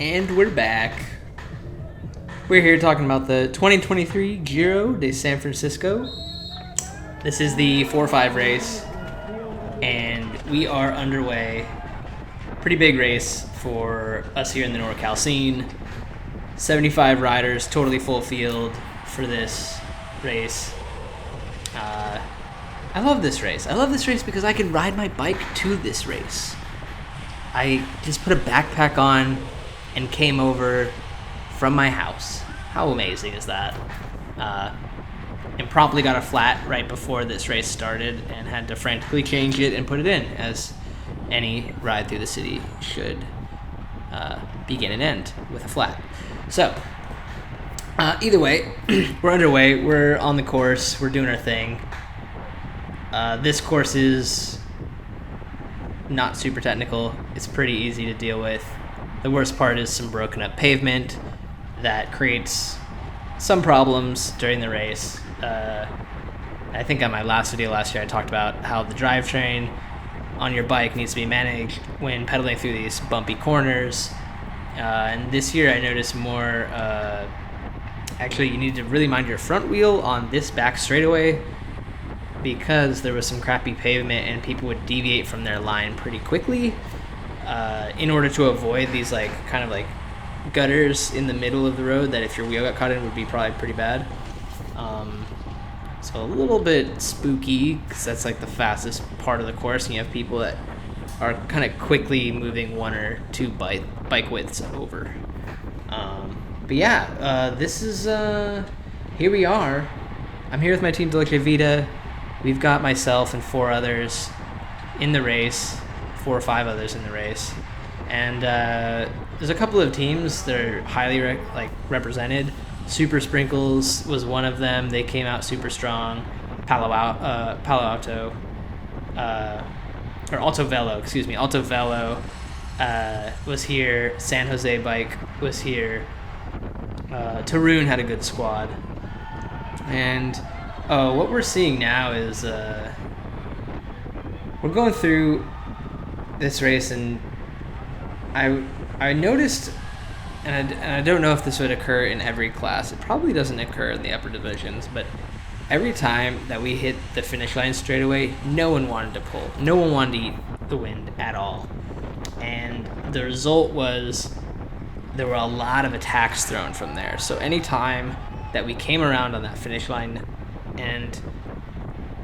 And we're back. We're here talking about the 2023 Giro Di San Francisco. This is the 4-5 race, and we are underway. Pretty big race for us here in the NorCal scene. 75 riders, totally full field for this race. I love this race. I love this race because I can ride my bike to this race. I just put a backpack on and came over from my house. How amazing is that? And promptly got a flat right before this race started and had to frantically change it and put it in, as any ride through the city should begin and end with a flat. So, either way, we're underway. We're on the course. We're doing our thing. This course is not super technical. It's pretty easy to deal with. The worst part is some broken up pavement that creates some problems during the race. I think on my last video last year I talked about how the drivetrain on your bike needs to be managed when pedaling through these bumpy corners. And this year I noticed more, actually you need to really mind your front wheel on this back straightaway, because there was some crappy pavement and people would deviate from their line pretty quickly in order to avoid these kind of gutters in the middle of the road that if your wheel got caught in would be probably pretty bad. So a little bit spooky because that's the fastest part of the course, and you have people that are kind of quickly moving 1 or 2 bike widths over. But yeah, this is here we are. I'm here with my team Dolce Vita. We've got myself and 4 others in the race, 4 or 5 others in the race, and there's a couple of teams that are highly represented. Super Sprinkles was one of them. They came out super strong. Palo Alto, or Alto Velo, Alto Velo was here. San Jose Bike was here. Tarun had a good squad, and what we're seeing now is we're going through this race, and I noticed, and I don't know if this would occur in every class. It probably doesn't occur in the upper divisions, but every time that we hit the finish line straight away, no one wanted to pull. No one wanted to eat the wind at all. And the result was there were a lot of attacks thrown from there. So any time that we came around on that finish line, and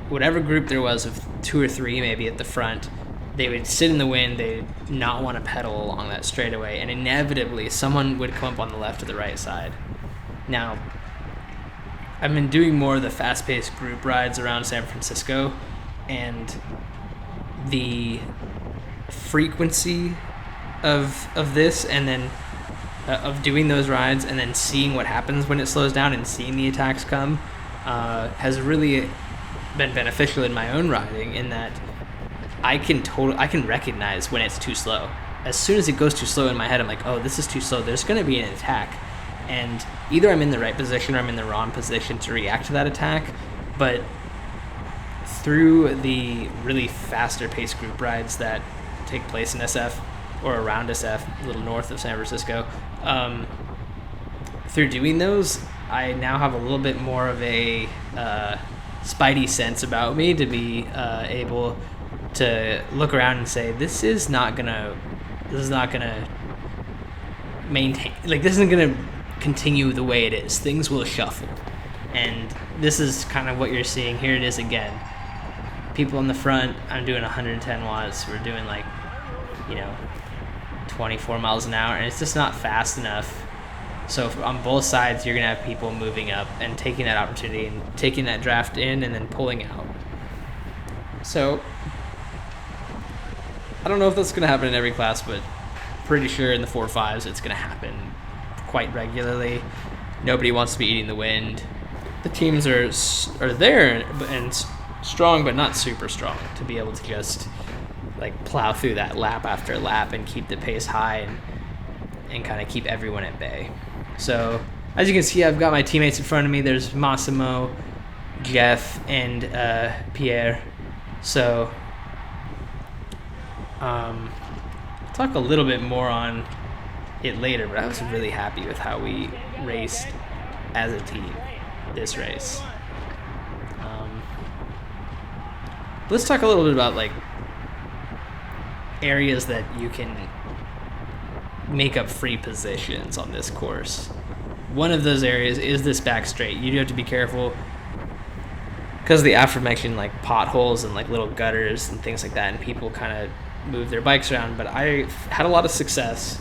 whatever group there was of 2 or 3 maybe at the front, they would sit in the wind, they'd not want to pedal along that straightaway, and inevitably someone would come up on the left or the right side. Now, I've been doing more of the fast-paced group rides around San Francisco, and the frequency of this, and then of doing those rides, and then seeing what happens when it slows down and seeing the attacks come, has really been beneficial in my own riding, in that I can recognize when it's too slow. As soon as it goes too slow in my head, I'm like, oh, this is too slow. There's going to be an attack. And either I'm in the right position or I'm in the wrong position to react to that attack. But through the really faster paced group rides that take place in SF or around SF, a little north of San Francisco, through doing those, I now have a little bit more of a spidey sense about me to be able to look around and say, this is not gonna maintain, this isn't gonna continue the way it is. Things will shuffle, and this is kind of what you're seeing. Here it is again. People in the front, I'm doing 110 watts. We're doing 24 miles an hour, and it's just not fast enough. So on both sides, you're gonna have people moving up and taking that opportunity and taking that draft in and then pulling out. So I don't know if that's going to happen in every class, but pretty sure in the 4-5s it's going to happen quite regularly. Nobody wants to be eating the wind. The teams are there and strong, but not super strong, to be able to just plow through that lap after lap and keep the pace high and kind of keep everyone at bay. So as you can see, I've got my teammates in front of me. There's Massimo, Jeff, and Pierre. So talk a little bit more on it later, but I was really happy with how we raced as a team this race. Let's talk a little bit about like areas that you can make up free positions on this course. One of those areas is this back straight. You do have to be careful because of the aforementioned like potholes and like little gutters and things like that, and people kind of move their bikes around. But I had a lot of success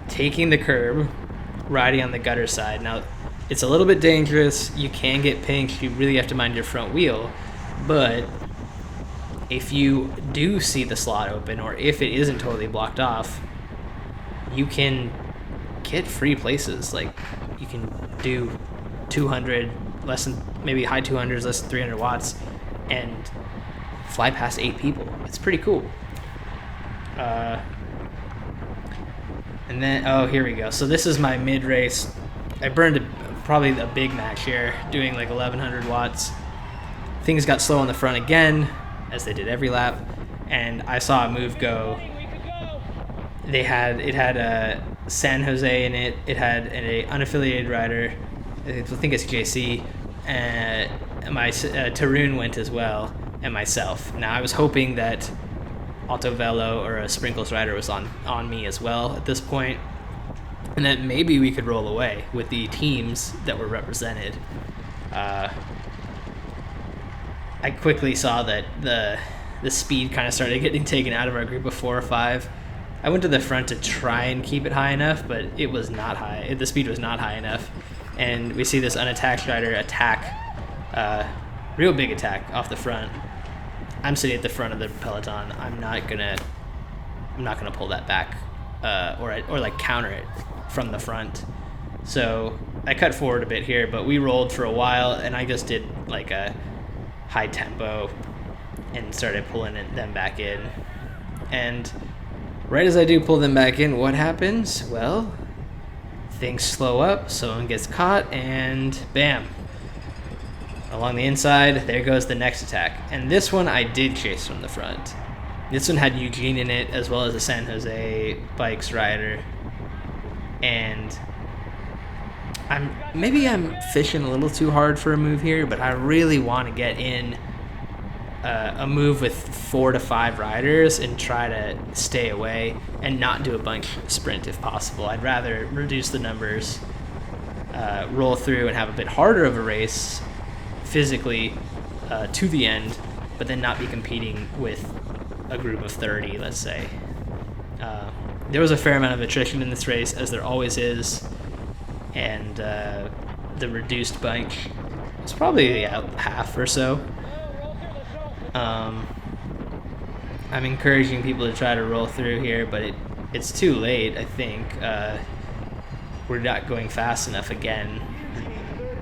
taking the curb, riding on the gutter side. Now, it's a little bit dangerous. You can get pinched. You really have to mind your front wheel. But if you do see the slot open, or if it isn't totally blocked off, you can get free places. Like, you can do 200, less than, maybe high 200s, less than 300 watts, and fly past 8 people. It's pretty cool. And then, oh, here we go. So this is my mid-race. I burned probably a big match here, doing like 1100 watts. Things got slow on the front again, as they did every lap, and I saw a move go. It had a San Jose in it. It had an unaffiliated rider. I think it's JC. My Tarun went as well, and myself. Now I was hoping that Alto Velo or a Sprinkles rider was on me as well at this point, and that maybe we could roll away with the teams that were represented. I quickly saw that the speed kind of started getting taken out of our group of 4 or 5. I went to the front to try and keep it high enough, but it was not high. The speed was not high enough. And we see this unattached rider attack, real big attack off the front. I'm sitting at the front of the peloton. I'm not gonna pull that back, or like counter it from the front. So I cut forward a bit here, but we rolled for a while, and I just did like a high tempo and started pulling them back in. And right as I do pull them back in, what happens? Well, things slow up, someone gets caught, and bam. Along the inside, there goes the next attack. And this one I did chase from the front. This one had Eugene in it, as well as a San Jose Bikes rider. And maybe I'm fishing a little too hard for a move here, but I really want to get in a move with 4 to 5 riders and try to stay away and not do a bunch sprint if possible. I'd rather reduce the numbers, roll through and have a bit harder of a race physically to the end, but then not be competing with a group of 30, let's say. There was a fair amount of attrition in this race, as there always is, and the reduced bunch was probably half or so. I'm encouraging people to try to roll through here, but it's too late, I think. We're not going fast enough again,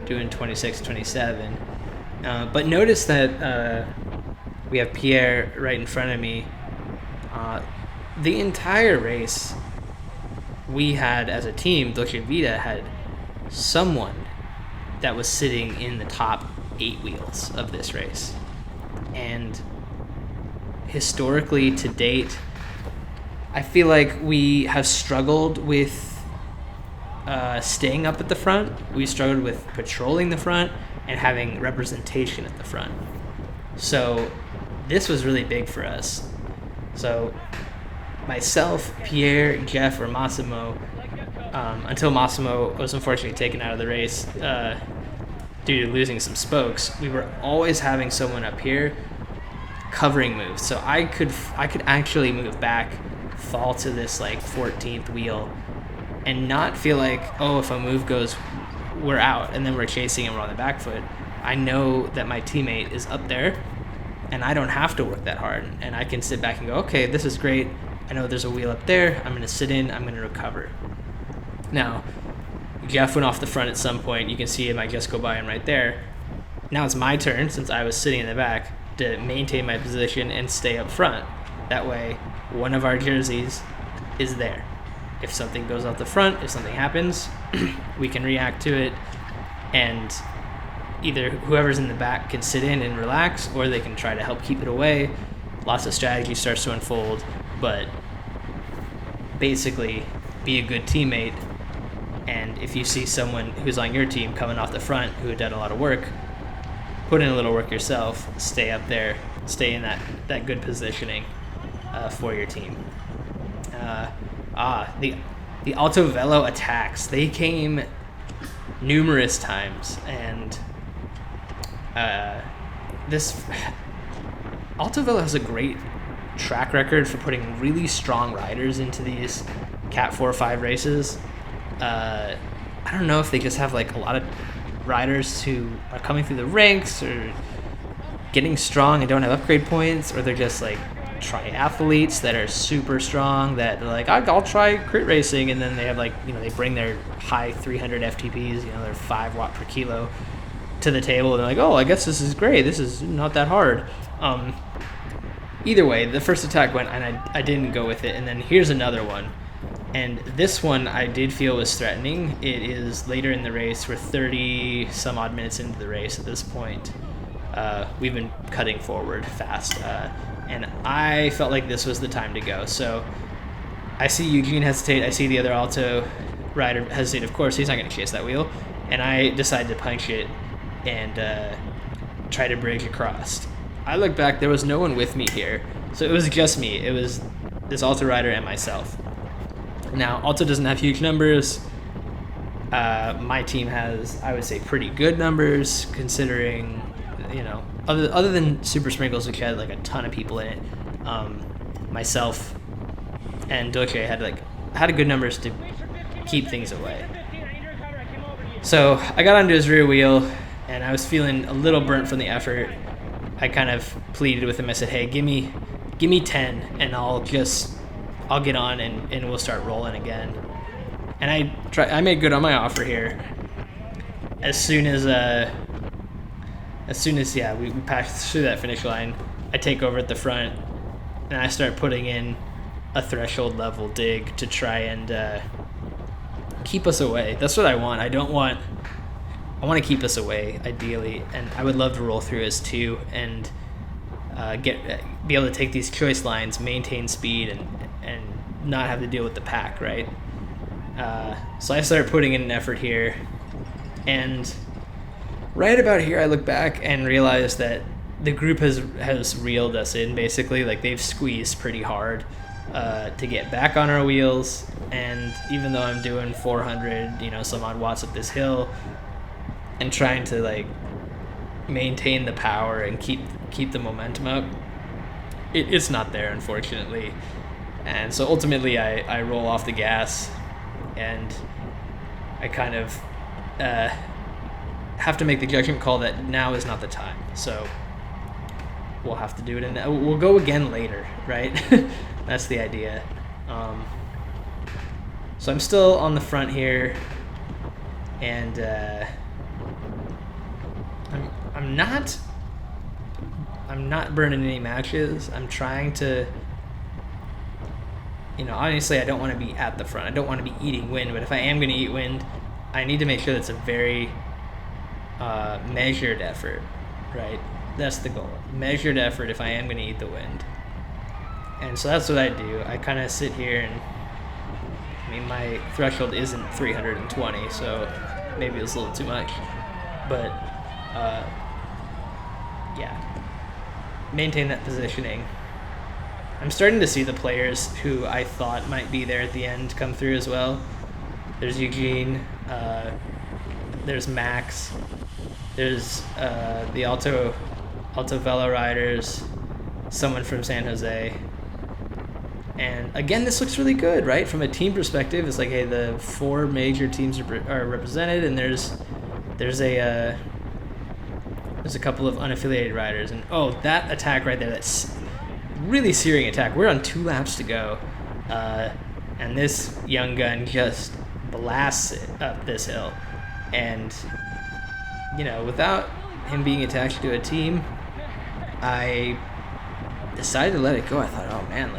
doing 26, 27. But notice that we have Pierre right in front of me. The entire race, we had, as a team, Dolce Vita had someone that was sitting in the top 8 wheels of this race. And historically, to date, I feel like we have struggled with staying up at the front. We struggled with patrolling the front and having representation at the front. So this was really big for us. So myself, Pierre, Jeff, or Massimo, until Massimo was unfortunately taken out of the race due to losing some spokes, we were always having someone up here covering moves. So I could actually move back, fall to this like 14th wheel, and not feel like, oh, if a move goes, we're out, and then we're chasing and we're on the back foot. I know that my teammate is up there, and I don't have to work that hard, and I can sit back and go, okay, this is great. I know there's a wheel up there. I'm going to sit in. I'm going to recover. Now, Jeff went off the front at some point. You can see him. I just go by him right there. Now it's my turn, since I was sitting in the back, to maintain my position and stay up front. That way, one of our jerseys is there. If something goes out the front, if something happens, we can react to it, and either whoever's in the back can sit in and relax, or they can try to help keep it away. Lots of strategy starts to unfold, but basically be a good teammate. And if you see someone who's on your team coming off the front who had done a lot of work, put in a little work yourself, stay up there, stay in that good positioning for your team. The Alto Velo attacks, they came numerous times, and this Alto Velo has a great track record for putting really strong riders into these Cat 4 or 5 races. I don't know if they just have like a lot of riders who are coming through the ranks or getting strong and don't have upgrade points, or they're just like triathletes that are super strong that they're like, I'll try crit racing, and then they have like, they bring their high 300 FTPs, their 5 watt per kilo to the table, and they're like, oh, I guess this is great, this is not that hard. Either way, the first attack went, and I didn't go with it, and then here's another one. And this one I did feel was threatening. It is later in the race. We're 30 some odd minutes into the race at this point. We've been cutting forward fast. And I felt like this was the time to go. So I see Eugene hesitate. I see the other Alto rider hesitate. Of course, he's not going to chase that wheel. And I decided to punch it and try to bridge across. I look back. There was no one with me here. So it was just me. It was this Alto rider and myself. Now, Alto doesn't have huge numbers. My team has, I would say, pretty good numbers, considering, other than Super Sprinkles, which had like a ton of people in it. Myself and Dolce had good numbers to keep things away. So I got onto his rear wheel, and I was feeling a little burnt from the effort. I kind of pleaded with him. I said, "Hey, give me 10, and I'll get on and we'll start rolling again." And I made good on my offer here. As soon as we passed through that finish line, I take over at the front and I start putting in a threshold level dig to try and keep us away. That's what I want. I want to keep us away ideally, and I would love to roll through as 2 and be able to take these choice lines, maintain speed, and not have to deal with the pack, right? So I started putting in an effort here, and right about here I look back and realize that the group has reeled us in, basically. Like, they've squeezed pretty hard to get back on our wheels, and even though I'm doing 400 some odd watts up this hill and trying to like maintain the power and keep the momentum up, it's not there, unfortunately. And so ultimately I roll off the gas, and I kind of have to make the judgment call that now is not the time. So we'll have to do it, and we'll go again later, right? That's the idea. So I'm still on the front here, and I'm not burning any matches. I'm trying to, honestly, I don't want to be at the front. I don't want to be eating wind, but if I am going to eat wind, I need to make sure that's a very measured effort, right? That's the goal. Measured effort if I am going to eat the wind. And so that's what I do. I kind of sit here, and my threshold isn't 320, so maybe it's a little too much. But maintain that positioning. I'm starting to see the players who I thought might be there at the end come through as well. There's Eugene, there's Max, there's the Alto Velo riders, someone from San Jose. And again, this looks really good, right? From a team perspective, it's like, hey, the 4 major teams are represented, and there's a couple of unaffiliated riders. And that attack right there, that's really searing attack. We're on 2 laps to go, and this young gun just blasts it up this hill. And without him being attached to a team, I decided to let it go. I thought, oh man,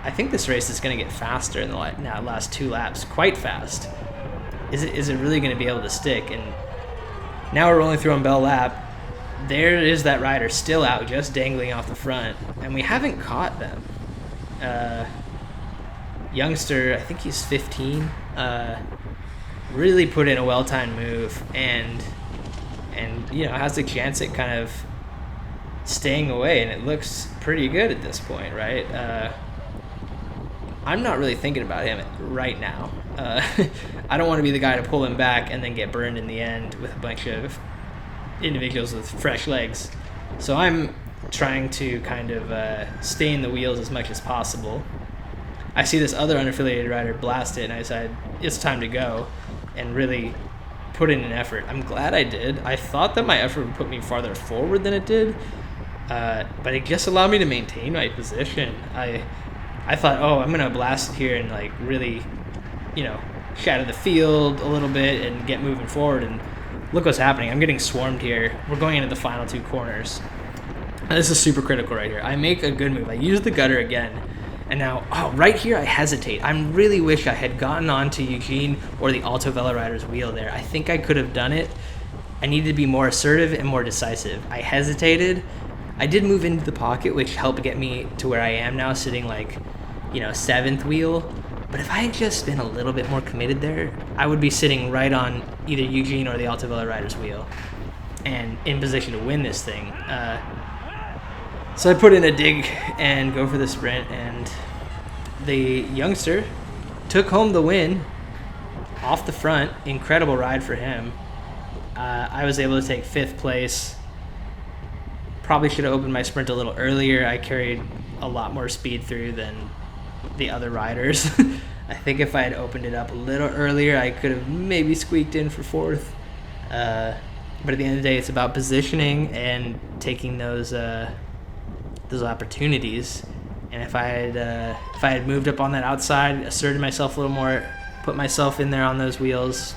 I think this race is going to get faster in the last 2 laps, quite fast. Is it really going to be able to stick? And now we're rolling through on Bell Lap. There is that rider still out, just dangling off the front, and we haven't caught them. youngster, I think he's 15, really put in a well-timed move and has a chance at kind of staying away, and it looks pretty good at this point, right? I'm not really thinking about him right now. I don't want to be the guy to pull him back and then get burned in the end with a bunch of individuals with fresh legs. So I'm trying to kind of stay in the wheels as much as possible. I see this other unaffiliated rider blast it, and I decide it's time to go and really put in an effort. I'm glad I did. I thought that my effort would put me farther forward than it did, but it just allowed me to maintain my position. I thought, I'm going to blast it here and like really, shadow the field a little bit and get moving forward, and look what's happening. I'm getting swarmed here. We're going into the final 2 corners. This is super critical right here. I make a good move. I use the gutter again. And now, right here I hesitate. I really wish I had gotten onto Eugene or the Alto Velo rider's wheel there. I think I could have done it. I needed to be more assertive and more decisive. I hesitated. I did move into the pocket, which helped get me to where I am now, sitting like, 7th wheel. But if I had just been a little bit more committed there, I would be sitting right on either Eugene or the Alto Velo rider's wheel and in position to win this thing. So I put in a dig and go for the sprint, and the youngster took home the win off the front. Incredible ride for him. I was able to take 5th place. Probably should have opened my sprint a little earlier. I carried a lot more speed through than the other riders. I think if I had opened it up a little earlier, I could have maybe squeaked in for 4th. But at the end of the day, it's about positioning and taking those opportunities. And if I had moved up on that outside, asserted myself a little more, put myself in there on those wheels,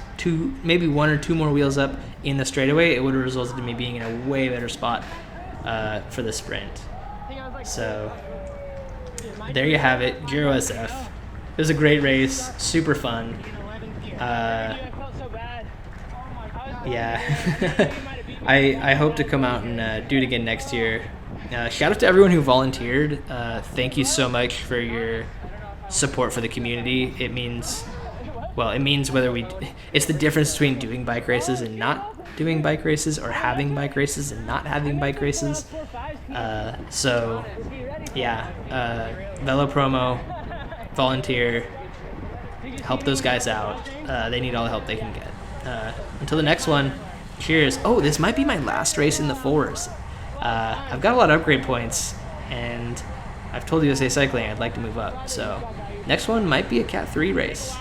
maybe 1 or 2 more wheels up in the straightaway, it would have resulted in me being in a way better spot for the sprint. So there you have it, Giro SF. It was a great race, super fun. Yeah. I hope to come out and do it again next year. Shout out to everyone who volunteered. Thank you so much for your support for the community. It means it's the difference between doing bike races and not doing bike races, or having bike races and not having bike races. Velo promo, volunteer, help those guys out. They need all the help they can get. Until the next one, cheers. This might be my last race in the 4s. I've got a lot of upgrade points, and I've told USA Cycling I'd like to move up. So next one might be a Cat 3 race.